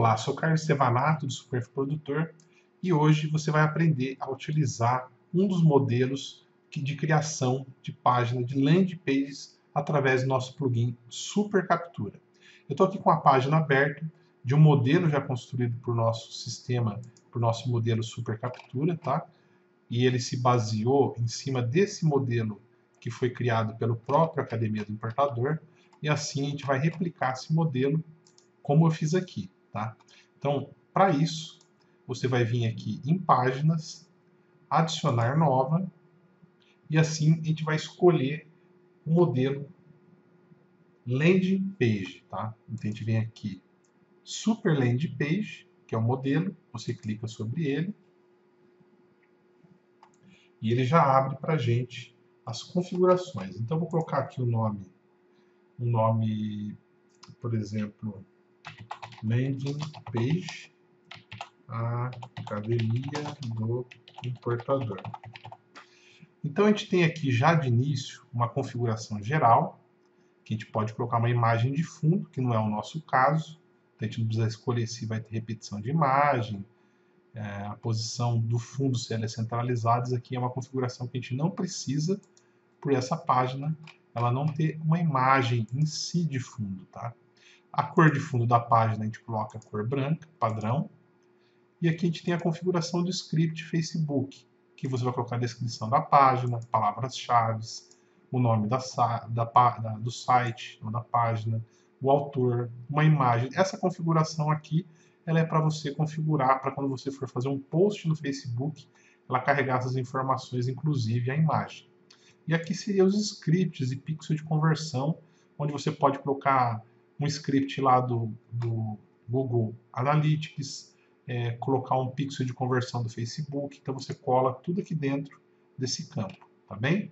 Olá, sou Carlos Stevanato do Superprodutor e hoje você vai aprender a utilizar um dos modelos de criação de página de landing pages através do nosso plugin Super Captura. Eu estou aqui com a página aberta de um modelo já construído por nosso sistema, por nosso modelo Super Captura, tá? E ele se baseou em cima desse modelo que foi criado pelo próprio Academia do Importador, e assim a gente vai replicar esse modelo como eu fiz aqui, tá? Então, para isso, você vai vir aqui em páginas, adicionar nova, e assim a gente vai escolher o modelo landing page, tá? Então a gente vem aqui, super landing page, que é o modelo, você clica sobre ele, e ele já abre para a gente as configurações. Então eu vou colocar aqui um nome, por exemplo, landing page, Academia do Importador. Então a gente tem aqui já de início uma configuração geral, que a gente pode colocar uma imagem de fundo, que não é o nosso caso. Então, a gente não precisa escolher se vai ter repetição de imagem, a posição do fundo, se ela é centralizada. Isso aqui é uma configuração que a gente não precisa por essa página, ela não ter uma imagem em si de fundo, tá? A cor de fundo da página a gente coloca a cor branca, padrão. E aqui a gente tem a configuração do script Facebook, que você vai colocar a descrição da página, palavras-chave, o nome do site, ou da página, o autor, uma imagem. Essa configuração aqui, ela é para você configurar para quando você for fazer um post no Facebook, ela carregar essas informações, inclusive a imagem. E aqui seriam os scripts e pixel de conversão, onde você pode colocar um script lá do Google Analytics, colocar um pixel de conversão do Facebook, então você cola tudo aqui dentro desse campo, tá bem?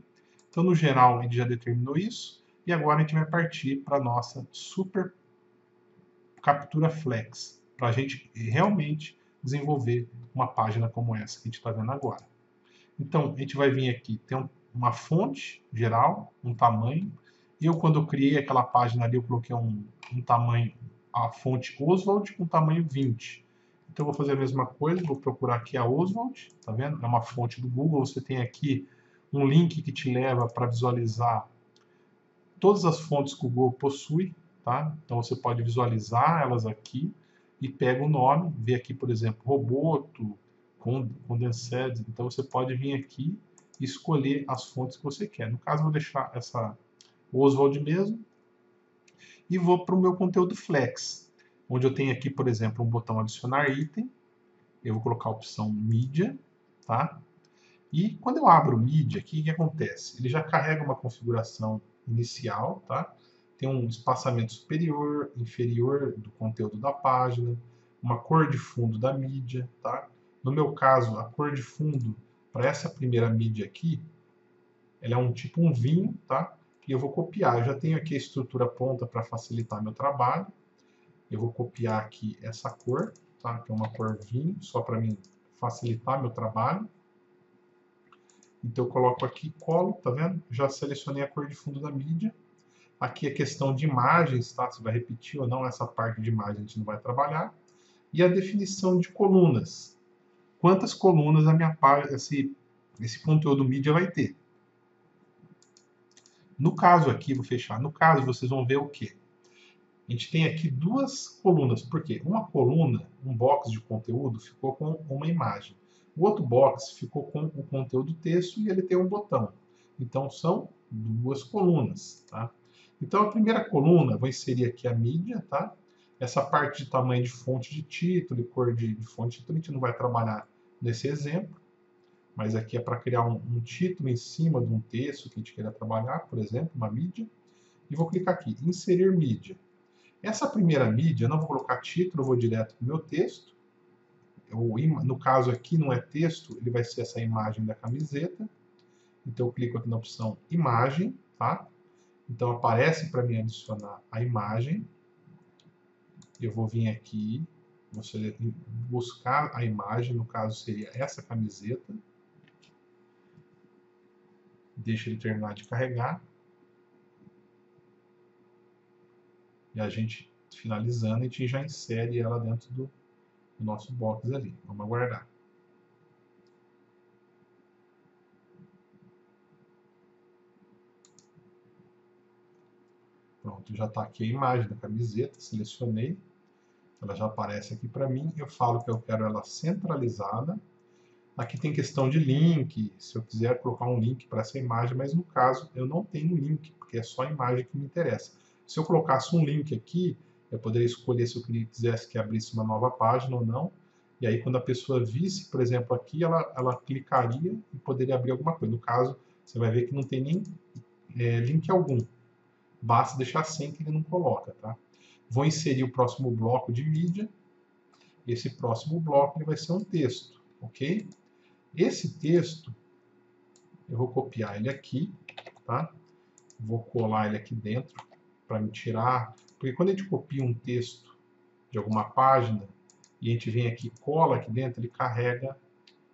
Então, no geral, a gente já determinou isso, e agora a gente vai partir para a nossa super captura flex, para a gente realmente desenvolver uma página como essa que a gente está vendo agora. Então, a gente vai vir aqui, tem uma fonte geral, um tamanho. Quando eu criei aquela página ali, eu coloquei um tamanho, a fonte Oswald com tamanho 20. Então, eu vou fazer a mesma coisa, vou procurar aqui a Oswald, tá vendo? É uma fonte do Google, você tem aqui um link que te leva para visualizar todas as fontes que o Google possui, tá? Então, você pode visualizar elas aqui e pega o nome, vê aqui, por exemplo, Roboto, Condensed, então você pode vir aqui e escolher as fontes que você quer. No caso, eu vou deixar essa Oswald mesmo e vou para o meu conteúdo Flex, onde eu tenho aqui, por exemplo, um botão adicionar item, eu vou colocar a opção mídia, tá? E quando eu abro mídia, o que acontece? Ele já carrega uma configuração inicial, tá? Tem um espaçamento superior, inferior do conteúdo da página, uma cor de fundo da mídia, tá? No meu caso, a cor de fundo para essa primeira mídia aqui, ela é tipo um vinho, tá? E eu vou copiar. Eu já tenho aqui a estrutura pronta para facilitar meu trabalho. Eu vou copiar aqui essa cor, tá? Que é uma cor vinho, só para mim facilitar meu trabalho. Então eu coloco aqui, colo, tá vendo? Já selecionei a cor de fundo da mídia. Aqui a questão de imagens, tá? Se vai repetir ou não, essa parte de imagem a gente não vai trabalhar. E a definição de colunas. Quantas colunas a minha página, esse conteúdo mídia vai ter? No caso aqui, vou fechar. No caso, vocês vão ver o quê? A gente tem aqui duas colunas. Por quê? Uma coluna, um box de conteúdo, ficou com uma imagem. O outro box ficou com o conteúdo texto e ele tem um botão. Então, são duas colunas, tá? Então, a primeira coluna, vou inserir aqui a mídia, tá? Essa parte de tamanho de fonte de título e cor de fonte de título, a gente não vai trabalhar nesse exemplo, mas aqui é para criar um título em cima de um texto que a gente queira trabalhar, por exemplo, uma mídia. E vou clicar aqui, inserir mídia. Essa primeira mídia, eu não vou colocar título, eu vou direto para o meu texto. No caso aqui não é texto, ele vai ser essa imagem da camiseta. Então eu clico aqui na opção imagem, tá? Então aparece para mim adicionar a imagem. Eu vou vir aqui, vou buscar a imagem, no caso seria essa camiseta. Deixa ele terminar de carregar. E a gente finalizando, a gente já insere ela dentro do nosso box ali. Vamos aguardar. Pronto, já está aqui a imagem da camiseta, selecionei. Ela já aparece aqui para mim. Eu falo que eu quero ela centralizada. Aqui tem questão de link, se eu quiser colocar um link para essa imagem, mas no caso eu não tenho link, porque é só a imagem que me interessa. Se eu colocasse um link aqui, eu poderia escolher se eu quisesse que abrisse uma nova página ou não. E aí quando a pessoa visse, por exemplo, aqui, ela clicaria e poderia abrir alguma coisa. No caso, você vai ver que não tem nem link algum. Basta deixar sem que ele não coloca, tá? Vou inserir o próximo bloco de mídia. Esse próximo bloco ele vai ser um texto, ok? Esse texto, eu vou copiar ele aqui, tá? Vou colar ele aqui dentro para me tirar, porque quando a gente copia um texto de alguma página e a gente vem aqui e cola aqui dentro, ele carrega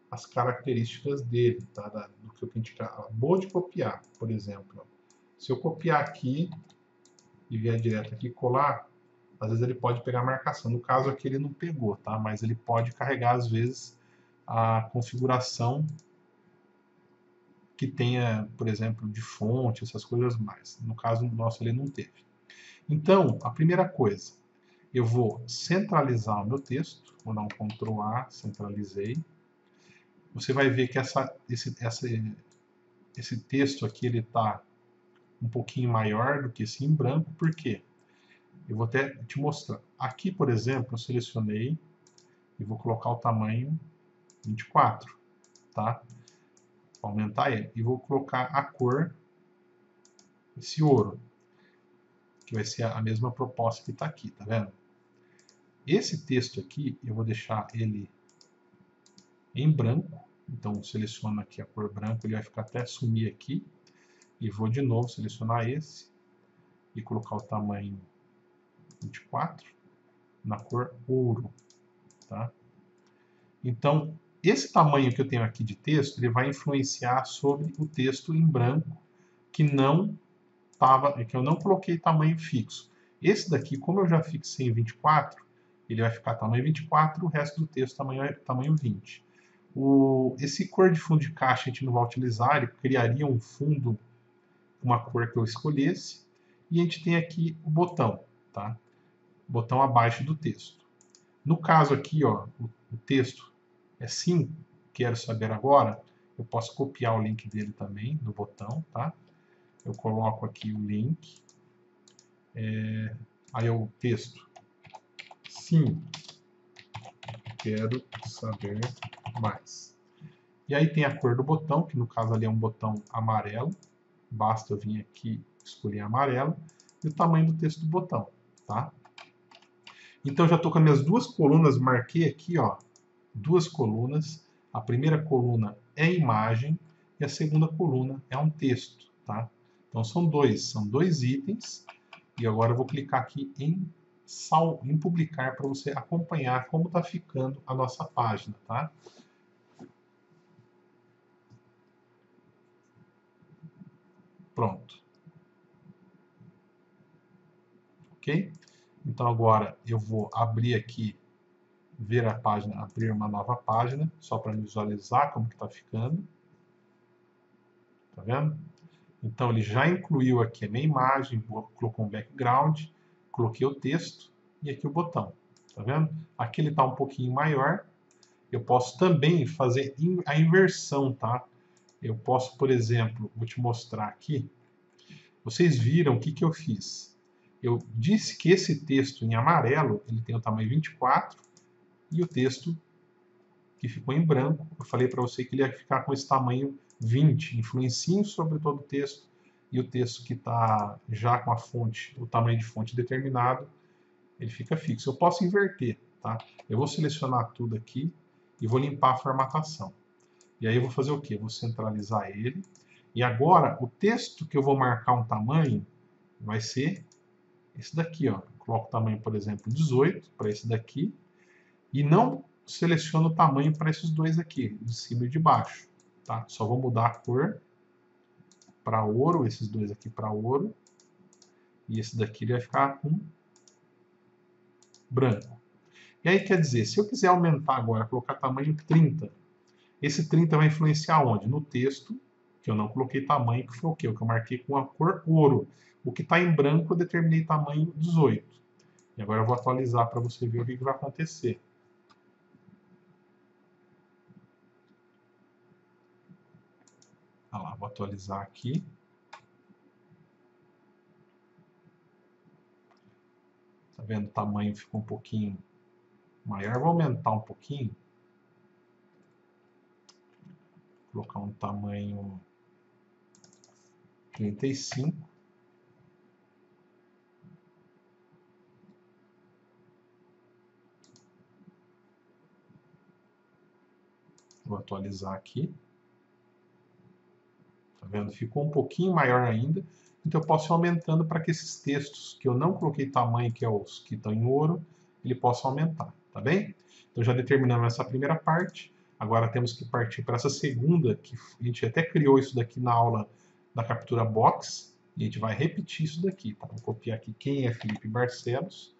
as características dele, tá? Do que a gente acabou de copiar, por exemplo. Se eu copiar aqui e vier direto aqui e colar, às vezes ele pode pegar a marcação. No caso aqui ele não pegou, tá? Mas ele pode carregar às vezes a configuração que tenha, por exemplo, de fonte, essas coisas mais. No caso nosso ele não teve. Então, a primeira coisa, eu vou centralizar o meu texto, vou dar um Ctrl A, centralizei. Você vai ver que esse texto aqui ele está um pouquinho maior do que esse em branco, por quê? Eu vou até te mostrar. Aqui, por exemplo, eu selecionei e vou colocar o tamanho 24, tá? Vou aumentar ele e vou colocar a cor, esse ouro, que vai ser a mesma proposta que está aqui, tá vendo? Esse texto aqui, eu vou deixar ele em branco, então seleciono aqui a cor branco, ele vai ficar até sumir aqui, e vou de novo selecionar esse, e colocar o tamanho 24, na cor ouro, tá? Então, esse tamanho que eu tenho aqui de texto, ele vai influenciar sobre o texto em branco, que eu não coloquei tamanho fixo. Esse daqui, como eu já fixei em 24, ele vai ficar tamanho 24, o resto do texto tamanho 20. Esse cor de fundo de caixa a gente não vai utilizar, ele criaria um fundo, uma cor que eu escolhesse, e a gente tem aqui o botão, tá? Botão abaixo do texto. No caso aqui, ó, o texto é sim, quero saber agora, eu posso copiar o link dele também, do botão, tá? Eu coloco aqui o link, aí o texto, sim, quero saber mais. E aí tem a cor do botão, que no caso ali é um botão amarelo, basta eu vir aqui escolher amarelo, e o tamanho do texto do botão, tá? Então já estou com as minhas duas colunas, marquei aqui, ó, duas colunas. A primeira coluna é imagem e a segunda coluna é um texto, tá? Então são dois itens. E agora eu vou clicar aqui em publicar para você acompanhar como está ficando a nossa página, tá? Pronto. Ok? Então agora eu vou abrir aqui, ver a página, abrir uma nova página, só para visualizar como que está ficando. Tá vendo? Então ele já incluiu aqui a minha imagem, colocou um background, coloquei o texto e aqui o botão. Tá vendo? Aqui ele está um pouquinho maior. Eu posso também fazer a inversão, tá? Eu posso, por exemplo, vou te mostrar aqui. Vocês viram o que eu fiz? Eu disse que esse texto em amarelo, ele tem o tamanho 24, e o texto que ficou em branco, eu falei para você que ele ia ficar com esse tamanho 20, influencia sobre todo o texto, e o texto que está já com a fonte, o tamanho de fonte determinado, ele fica fixo. Eu posso inverter, tá? Eu vou selecionar tudo aqui e vou limpar a formatação. E aí eu vou fazer o quê? Eu vou centralizar ele. E agora, o texto que eu vou marcar um tamanho vai ser esse daqui, ó. Eu coloco o tamanho, por exemplo, 18 para esse daqui. E não seleciono o tamanho para esses dois aqui, de cima e de baixo. Tá? Só vou mudar a cor para ouro, esses dois aqui para ouro. E esse daqui ele vai ficar com branco. E aí, quer dizer, se eu quiser aumentar agora, colocar tamanho 30, esse 30 vai influenciar onde? No texto, que eu não coloquei tamanho, que foi o quê? O que eu marquei com a cor ouro. O que está em branco eu determinei tamanho 18. E agora eu vou atualizar para você ver o que vai acontecer. Olha lá, vou atualizar aqui. Tá vendo? O tamanho ficou um pouquinho maior. Vou aumentar um pouquinho. Vou colocar um tamanho 35. Vou atualizar aqui. Tá vendo? Ficou um pouquinho maior ainda. Então eu posso ir aumentando para que esses textos que eu não coloquei tamanho, que é os que estão em ouro, ele possa aumentar, tá bem? Então já determinamos essa primeira parte. Agora temos que partir para essa segunda, que a gente até criou isso daqui na aula da captura box. E a gente vai repetir isso daqui, tá? Vou copiar aqui quem é Felipe Barcelos.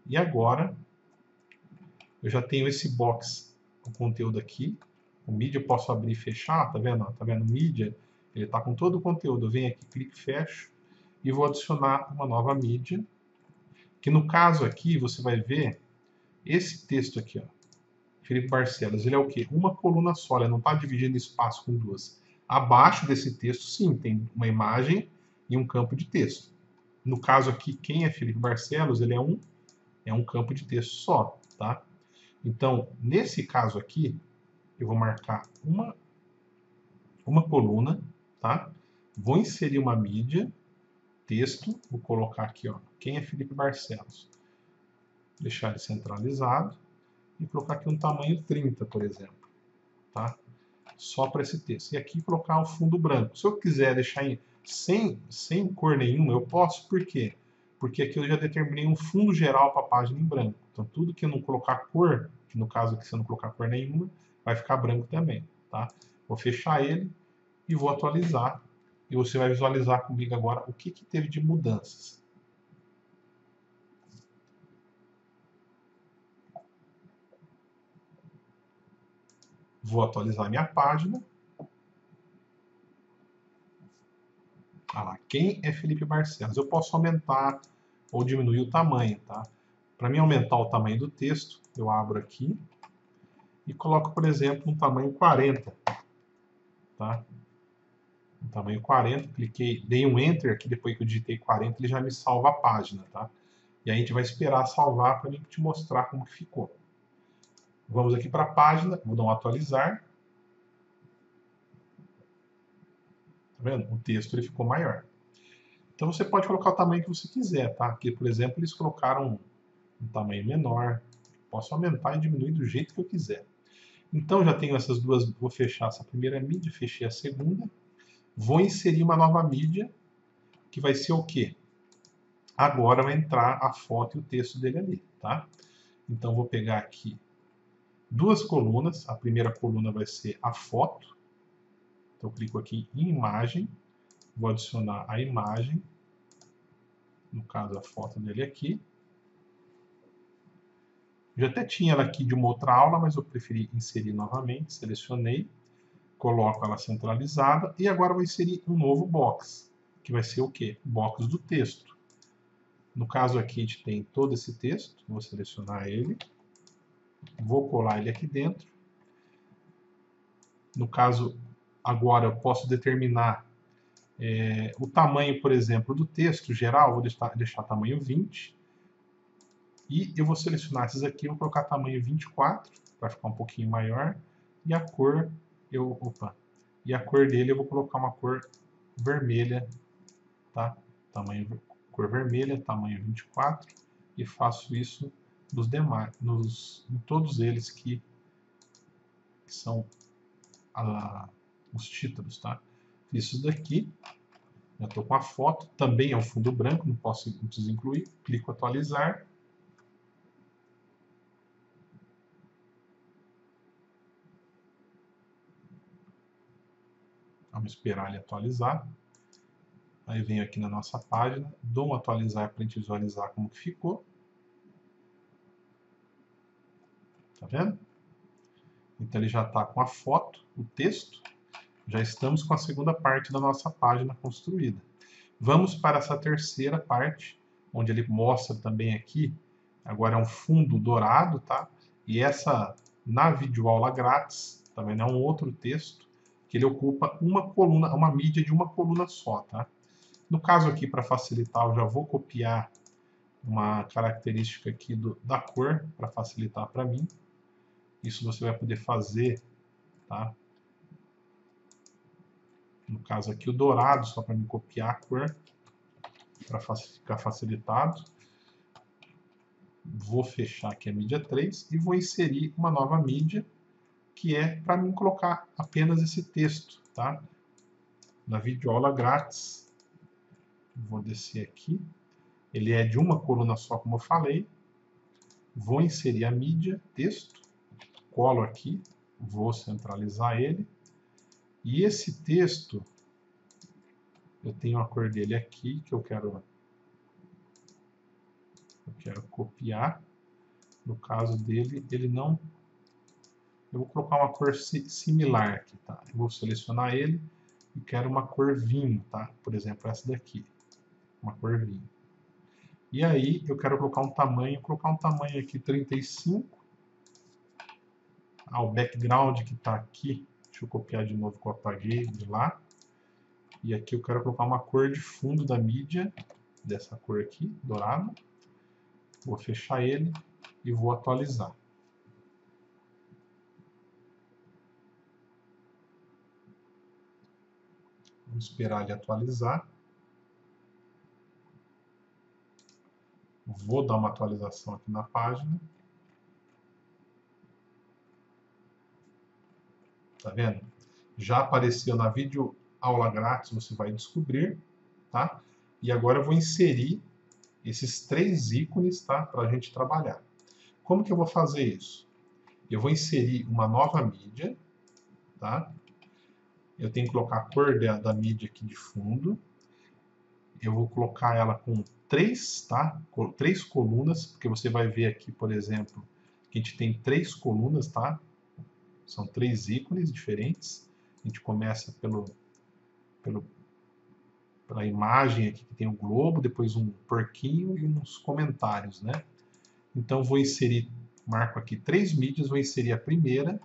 E agora eu já tenho esse box, o conteúdo aqui. O mídia eu posso abrir e fechar, tá vendo? Tá vendo? Mídia, ele está com todo o conteúdo. Eu venho aqui, clico, fecho e vou adicionar uma nova mídia. Que no caso aqui, você vai ver esse texto aqui, ó. Felipe Barcelos, ele é o quê? Uma coluna só, ele não está dividindo espaço com duas. Abaixo desse texto, sim, tem uma imagem e um campo de texto. No caso aqui, quem é Felipe Barcelos, ele é um campo de texto só, tá? Então, nesse caso aqui, eu vou marcar uma coluna, tá? Vou inserir uma mídia, texto, vou colocar aqui, ó, quem é Felipe Barcelos. Deixar ele centralizado e colocar aqui um tamanho 30, por exemplo, tá? Só para esse texto. E aqui colocar um fundo branco. Se eu quiser deixar sem cor nenhuma, eu posso, por quê? Porque aqui eu já determinei um fundo geral para a página em branco. Então, tudo que eu não colocar cor, que no caso aqui se eu não colocar cor nenhuma, vai ficar branco também, tá? Vou fechar ele e vou atualizar. E você vai visualizar comigo agora o que teve de mudanças. Vou atualizar minha página. Ah lá, quem é Felipe Barcelos? Eu posso aumentar ou diminuir o tamanho, tá? Para mim aumentar o tamanho do texto, eu abro aqui e coloco, por exemplo, um tamanho 40, tá? Um tamanho 40, cliquei, dei um Enter aqui, depois que eu digitei 40, ele já me salva a página, tá? E aí a gente vai esperar salvar para mim te mostrar como que ficou. Vamos aqui para a página, vou dar um atualizar. Tá vendo? O texto ele ficou maior. Então você pode colocar o tamanho que você quiser, tá? Aqui, por exemplo, eles colocaram um tamanho menor. Posso aumentar e diminuir do jeito que eu quiser. Então já tenho essas duas, vou fechar essa primeira mídia, fechei a segunda. Vou inserir uma nova mídia, que vai ser o quê? Agora vai entrar a foto e o texto dele ali, tá? Então vou pegar aqui duas colunas. A primeira coluna vai ser a foto. Então eu clico aqui em imagem, vou adicionar a imagem, no caso a foto dele aqui. Já até tinha ela aqui de uma outra aula, mas eu preferi inserir novamente, selecionei, coloco ela centralizada e agora vou inserir um novo box, que vai ser o quê? Box do texto. No caso aqui a gente tem todo esse texto, vou selecionar ele, vou colar ele aqui dentro. No caso, agora eu posso determinar o tamanho, por exemplo, do texto geral, vou deixar tamanho 20. E eu vou selecionar esses aqui, vou colocar tamanho 24, para ficar um pouquinho maior. E a cor, e a cor dele eu vou colocar uma cor vermelha, tá? Cor vermelha, tamanho 24. E faço isso nos demais, em todos eles que são os títulos, tá? Fiz isso daqui. Eu estou com a foto, também é um fundo branco, não preciso incluir. Clico em atualizar. Vamos esperar ele atualizar. Aí venho aqui na nossa página, dou um atualizar para a gente visualizar como que ficou. Tá vendo? Então ele já está com a foto, o texto. Já estamos com a segunda parte da nossa página construída. Vamos para essa terceira parte, onde ele mostra também aqui, agora é um fundo dourado, tá? E essa, na videoaula grátis, também é um outro texto, que ele ocupa uma coluna, uma mídia de uma coluna só, tá? No caso aqui, para facilitar, eu já vou copiar uma característica aqui da cor, para facilitar para mim. Isso você vai poder fazer, tá? No caso aqui, o dourado, só para me copiar a cor, para ficar facilitado. Vou fechar aqui a mídia 3 e vou inserir uma nova mídia, que é para mim colocar apenas esse texto, tá? Na videoaula grátis. Vou descer aqui. Ele é de uma coluna só, como eu falei. Vou inserir a mídia, texto, colo aqui, vou centralizar ele. E esse texto, eu tenho a cor dele aqui, que eu quero copiar. No caso dele, ele não... Eu vou colocar uma cor similar aqui, tá? Eu vou selecionar ele e quero uma cor vinho, tá? Por exemplo, essa daqui, uma cor vinho. E aí, eu quero colocar um tamanho aqui 35. O background que está aqui, deixa eu copiar de novo que eu apaguei de lá. E aqui eu quero colocar uma cor de fundo da mídia, dessa cor aqui, dourado. Vou fechar ele e vou atualizar. Vamos esperar ele atualizar. Vou dar uma atualização aqui na página. Tá vendo? Já apareceu na vídeo aula grátis, você vai descobrir, tá? E agora eu vou inserir esses 3 ícones, tá? Para a gente trabalhar. Como que eu vou fazer isso? Eu vou inserir uma nova mídia, tá? Eu tenho que colocar a cor da mídia aqui de fundo. Eu vou colocar ela com 3, tá? 3 colunas, porque você vai ver aqui, por exemplo, que a gente tem 3 colunas, tá? São 3 ícones diferentes. A gente começa pela imagem aqui que tem o globo, depois um porquinho e uns comentários, né? Então vou inserir, marco aqui 3 mídias, vou inserir a primeira,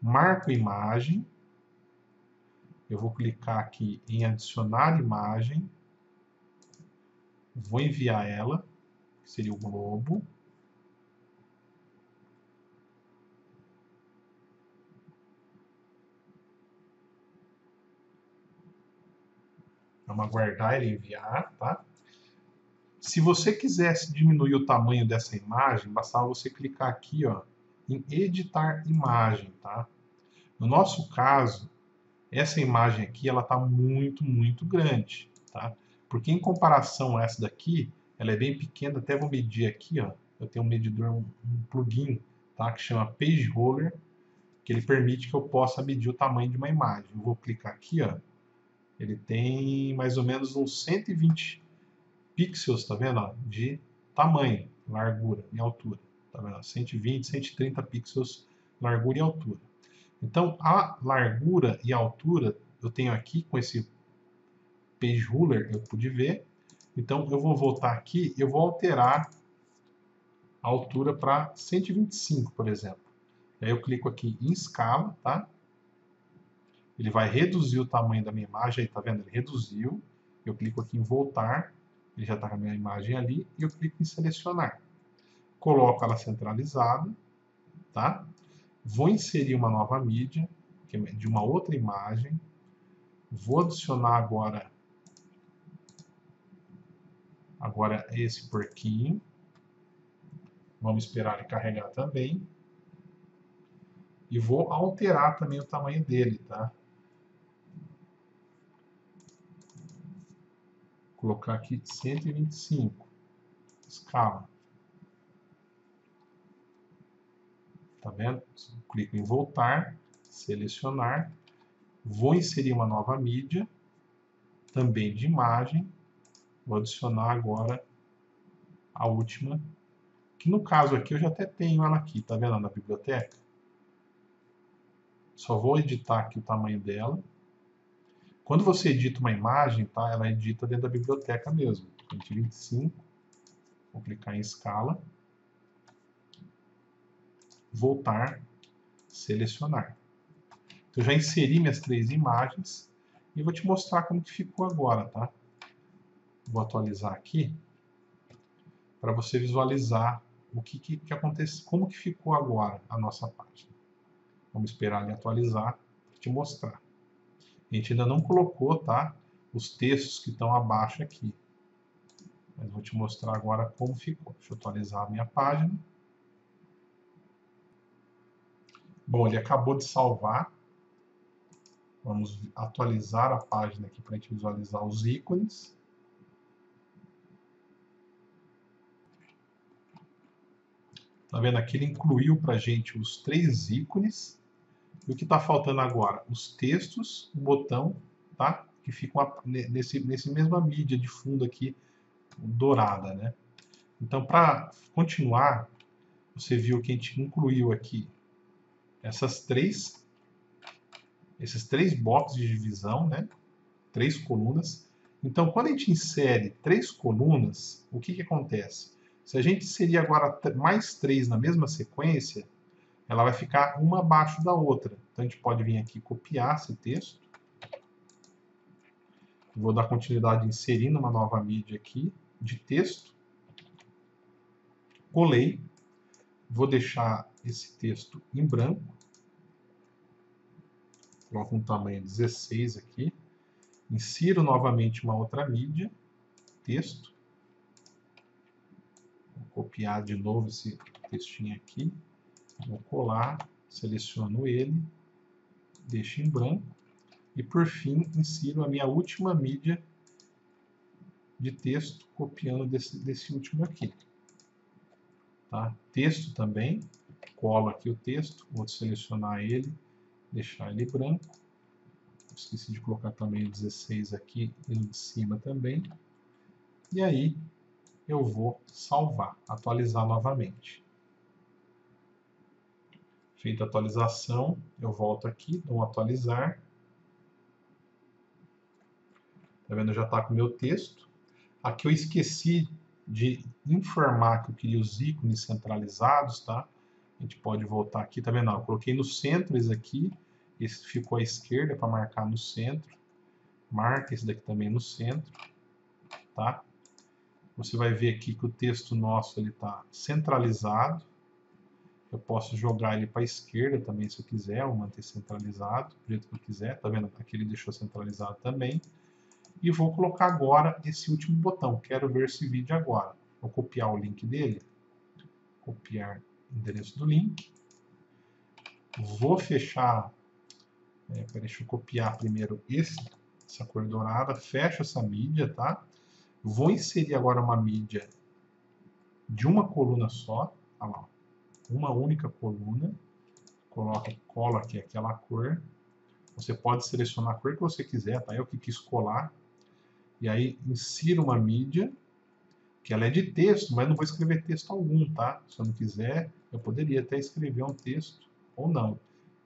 marco imagem, eu vou clicar aqui em adicionar imagem, vou enviar ela, que seria o globo. Vamos aguardar ele enviar, tá? Se você quisesse diminuir o tamanho dessa imagem, bastava você clicar aqui, ó, em editar imagem, tá? No nosso caso, essa imagem aqui, ela está muito, muito grande, tá? Porque em comparação a essa daqui, ela é bem pequena, até vou medir aqui, ó. Eu tenho um medidor, um plugin, tá? Que chama Page Roller, que ele permite que eu possa medir o tamanho de uma imagem. Eu vou clicar aqui, ó. Ele tem mais ou menos uns 120 pixels, tá vendo? Ó, de tamanho, largura e altura. Tá vendo? 120, 130 pixels, largura e altura. Então, a largura e a altura eu tenho aqui com esse Page Ruler, eu pude ver. Então, eu vou voltar aqui e eu vou alterar a altura para 125, por exemplo. Aí eu clico aqui em escala, tá? Ele vai reduzir o tamanho da minha imagem, aí tá vendo? Ele reduziu. Eu clico aqui em voltar, ele já está com a minha imagem ali, e eu clico em selecionar. Coloco ela centralizada, tá? Vou inserir uma nova mídia, que é de uma outra imagem. Vou adicionar agora esse porquinho. Vamos esperar ele carregar também. E vou alterar também o tamanho dele, tá? Vou colocar aqui 125. Escala. Tá vendo? Clico em voltar, selecionar. Vou inserir uma nova mídia, também de imagem. Vou adicionar agora a última, Que no caso aqui eu já até tenho ela aqui, tá vendo na biblioteca? Só vou editar aqui o tamanho dela. Quando você edita uma imagem, tá? Ela edita dentro da biblioteca mesmo. 125. Vou clicar em escala. Voltar, selecionar. Então, eu já inseri minhas 3 imagens e vou te mostrar como que ficou agora, tá? Vou atualizar aqui para você visualizar o que acontece, como que ficou agora a nossa página. Vamos esperar ele atualizar para te mostrar. A gente ainda não colocou, tá, os textos que estão abaixo aqui. Mas vou te mostrar agora como ficou. Deixa eu atualizar a minha página. Bom, ele acabou de salvar. Vamos atualizar a página aqui para a gente visualizar os ícones. Tá vendo? Aqui ele incluiu para a gente os 3 ícones. E o que está faltando agora? Os textos, o botão, tá? Que ficam nesse mesma mídia de fundo aqui, dourada, né? Então, para continuar, você viu que a gente incluiu aqui esses 3 boxes de divisão, né? 3 colunas. Então, quando a gente insere 3 colunas, o que acontece? Se a gente inserir agora mais 3 na mesma sequência, ela vai ficar uma abaixo da outra. Então, a gente pode vir aqui e copiar esse texto. Vou dar continuidade inserindo uma nova mídia aqui de texto. Colei. Vou deixar esse texto em branco. Coloco um tamanho 16 aqui. Insiro novamente uma outra mídia, texto. Vou copiar de novo esse textinho aqui. Vou colar, seleciono ele, deixo em branco. E por fim, insiro a minha última mídia de texto, copiando desse último aqui. Tá? Texto também, colo aqui o texto, vou selecionar ele, deixar ele branco. Esqueci de colocar também o 16 aqui e no de cima também. E aí eu vou salvar, atualizar novamente. Feita a atualização, eu volto aqui, dou um atualizar. Tá vendo? Já está com o meu texto. Aqui eu esqueci de informar que eu queria os ícones centralizados, tá? A gente pode voltar aqui, tá vendo? Eu coloquei no centro esse aqui, esse ficou à esquerda para marcar no centro. Marca esse daqui também no centro, tá? Você vai ver aqui que o texto nosso ele está centralizado. Eu posso jogar ele para a esquerda também se eu quiser, ou manter centralizado, do jeito que eu quiser. Tá vendo? Aqui ele deixou centralizado também. E vou colocar agora esse último botão. Quero ver esse vídeo agora. Vou copiar o link dele. Copiar o endereço do link. Vou fechar. Deixa eu copiar primeiro essa cor dourada. Fecho essa mídia, tá? Vou inserir agora uma mídia de uma coluna só. Olha lá. Uma única coluna. Colo aqui aquela cor. Você pode selecionar a cor que você quiser, tá? Eu que quis colar. E aí, insiro uma mídia, que ela é de texto, mas não vou escrever texto algum, tá? Se eu não quiser, eu poderia até escrever um texto ou não.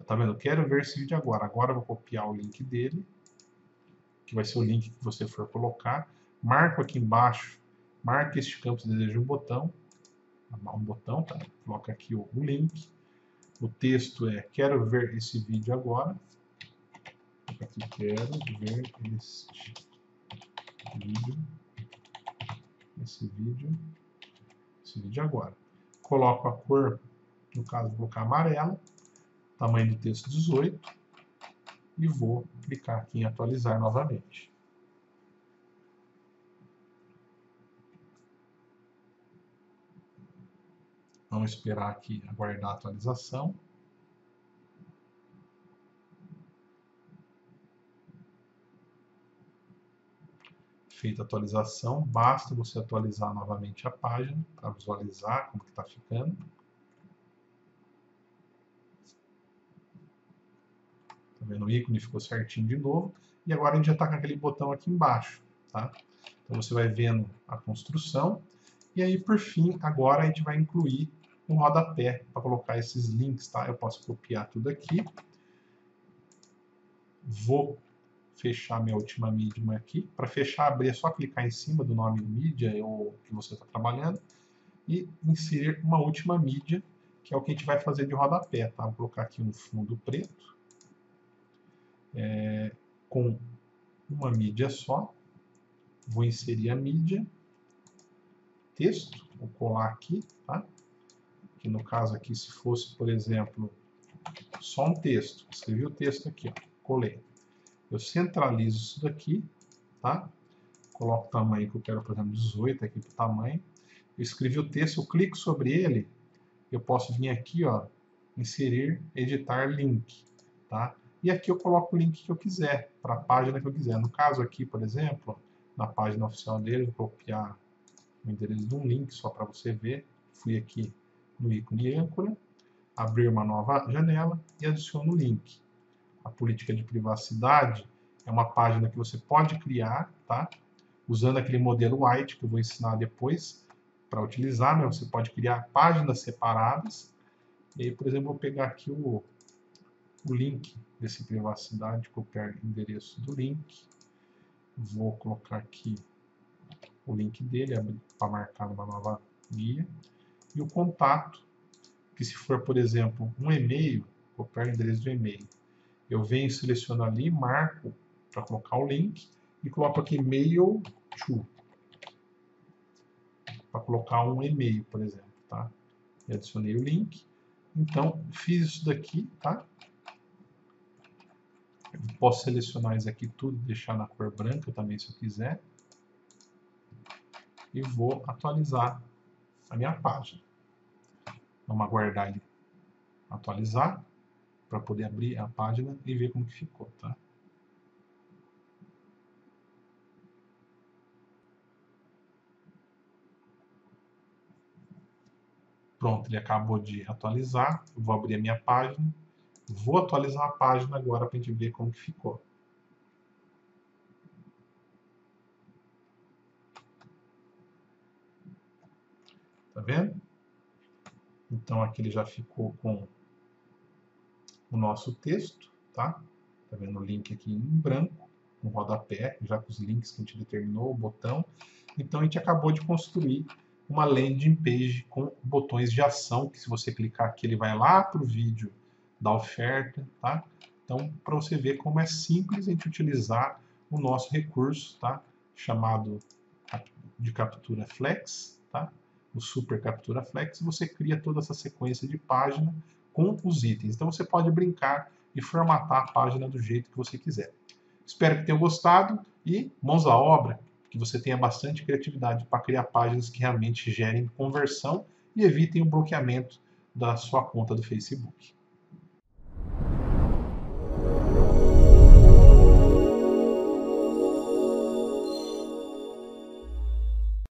Tá vendo? Eu quero ver esse vídeo agora. Agora eu vou copiar o link dele, que vai ser o link que você for colocar. Marco aqui embaixo, marca este campo se deseja um botão. Tá? Coloca aqui o link. O texto é: quero ver esse vídeo agora. Aqui, quero ver esse vídeo agora. Coloco a cor, no caso vou colocar amarela, tamanho do texto 18, e vou clicar aqui em atualizar novamente. Vamos esperar aqui aguardar a atualização. Feita a atualização, basta você atualizar novamente a página para visualizar como que está ficando. Tá vendo? O ícone ficou certinho de novo. E agora a gente já está com aquele botão aqui embaixo, tá? Então você vai vendo a construção. E aí, por fim, agora a gente vai incluir um rodapé para colocar esses links, tá? Eu posso copiar tudo aqui. Vou fechar minha última mídia aqui. Para fechar, abrir, é só clicar em cima do nome do mídia ou que você está trabalhando e inserir uma última mídia, que é o que a gente vai fazer de rodapé, tá? Vou colocar aqui um fundo preto com uma mídia só. Vou inserir a mídia, texto, vou colar aqui, tá? Que no caso aqui, se fosse, por exemplo, só um texto, escrevi o texto aqui, ó, colei. Eu centralizo isso daqui, tá? Coloco o tamanho que eu quero, por exemplo, 18 aqui para o tamanho. Eu escrevi o texto, eu clico sobre ele, eu posso vir aqui, ó, inserir, editar link, tá? E aqui eu coloco o link que eu quiser, para a página que eu quiser. No caso aqui, por exemplo, na página oficial dele, vou copiar o endereço de um link só para você ver. Fui aqui no ícone âncora, abrir uma nova janela e adiciono o link. A política de privacidade é uma página que você pode criar, tá? Usando aquele modelo white que eu vou ensinar depois para utilizar, né? Você pode criar páginas separadas. E aí, por exemplo, vou pegar aqui o link desse privacidade, copiar o endereço do link. Vou colocar aqui o link dele para marcar numa nova guia. E o contato, que se for, por exemplo, um e-mail, copiar o endereço do e-mail. Eu venho, seleciono ali, marco para colocar o link e coloco aqui mail to, para colocar um e-mail, por exemplo, tá? E adicionei o link. Então, fiz isso daqui, tá? Eu posso selecionar isso aqui tudo, deixar na cor branca também, se eu quiser. E vou atualizar a minha página. Vamos aguardar ele atualizar para poder abrir a página e ver como que ficou, tá? Pronto, ele acabou de atualizar. Eu vou abrir a minha página. Vou atualizar a página agora para a gente ver como que ficou. Tá vendo? Então aqui ele já ficou com o nosso texto, tá? Tá vendo o link aqui em branco, com rodapé, já com os links que a gente determinou, o botão. Então a gente acabou de construir uma landing page com botões de ação, que se você clicar aqui ele vai lá para o vídeo da oferta, tá? Então, para você ver como é simples a gente utilizar o nosso recurso, tá? Chamado de captura flex, tá? O super captura flex, você cria toda essa sequência de página com os itens. Então você pode brincar e formatar a página do jeito que você quiser. Espero que tenham gostado e mãos à obra, que você tenha bastante criatividade para criar páginas que realmente gerem conversão e evitem o bloqueamento da sua conta do Facebook.